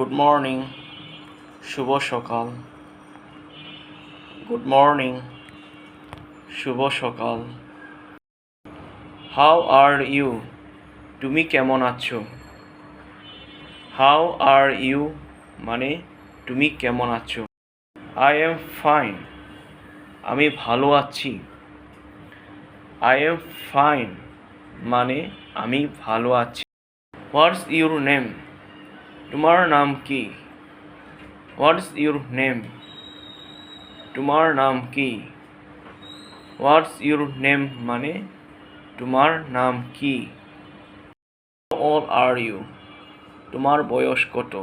Good morning, শুভ সকাল। Good morning, শুভ সকাল। How are you, তুমি কেমন আছো? হাউ আর ইউ মানে তুমি কেমন আছো। আই এম ফাইন, আমি ভালো আছি। আই এম ফাইন মানে আমি ভালো আছি। হোয়াটস ইউর নেম, তোমার নাম কি? হোয়াটস ইউর নেম, তোমার নাম কি? হোয়াটস ইউর নেম মানে তোমার নাম কি? হাউ ওল্ড আর ইউ, তোমার বয়স কত?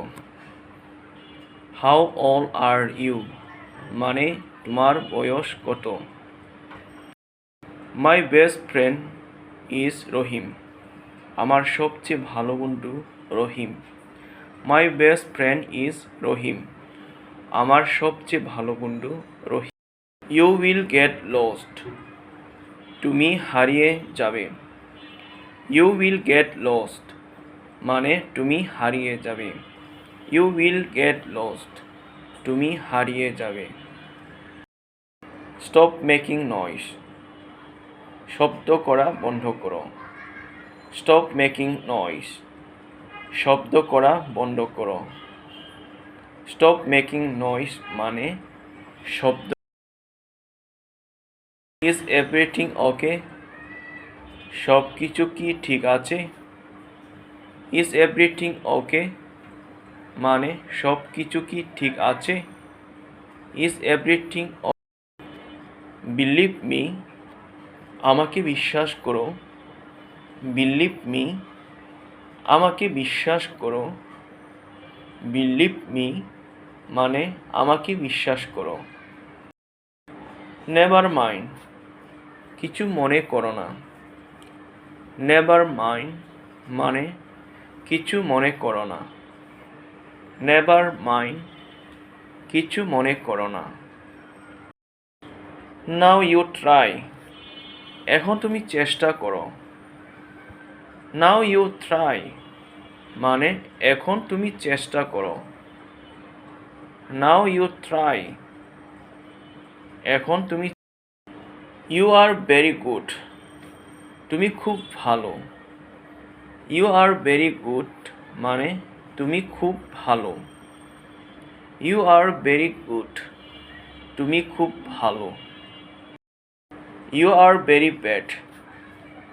হাউ ওল্ড আর ইউ মানে তোমার বয়স কত? মাই বেস্ট ফ্রেন্ড ইজ রহিম, আমার সবচেয়ে ভালো বন্ধু রহিম। মাই বেস্ট ফ্রেন্ড ইজ রহিম, আমার সবচেয়ে ভালো বন্ধু রহিম। ইউ উইল গেট লস্ট, তুমি হারিয়ে যাবে। ইউ উইল গেট লস্ট মানে তুমি হারিয়ে যাবে। ইউ উইল গেট লস্ট, তুমি হারিয়ে যাবে। স্টপ মেকিং নয়েজ, শব্দ করা বন্ধ করো। স্টপ মেকিং নয়েজ, শব্দ করা বন্ধ করো। স্টপ মেকিং নয়েজ মানে শব্দ। ইজ এভরিথিং ওকে, সব কিছু কি ঠিক আছে? ইজ এভরিথিং ওকে মানে সব কিছু কি ঠিক আছে? ইজ এভরিথিং বিলিভ মি, আমাকে বিশ্বাস করো। বিলিভ মি, আমাকে বিশ্বাস করো। বিলিভ মি মানে আমাকে বিশ্বাস করো। নেভার মাইন্ড, কিছু মনে করো না। নেভার মাইন্ড মানে কিছু মনে করো না। নেভার মাইন্ড, কিছু মনে করো না। নাও ইউ ট্রাই, এখন তুমি চেষ্টা করো। নাও ইউ ট্রাই মানে এখন তুমি চেষ্টা করো। নাও ইউ ট্রাই, এখন তুমি। ইউ আর ভেরি গুড, তুমি খুব ভালো। ইউ আর ভেরি গুড মানে তুমি খুব ভালো। ইউ আর ভেরি গুড, তুমি খুব ভালো। ইউ আর ভেরি ব্যাড,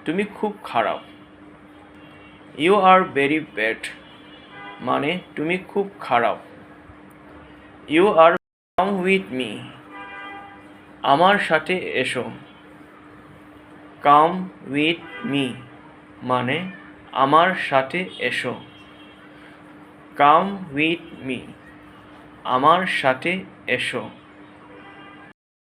তুমি খুব খারাপ। ইউ আর ভেরি ব্যাড মানে তুমি খুব খারাপ। You are come with me, আমার সাথে এসো। কাম উইথ মি মানে আমার সাথে এসো। কাম উইথ মি, আমার সাথে এসো।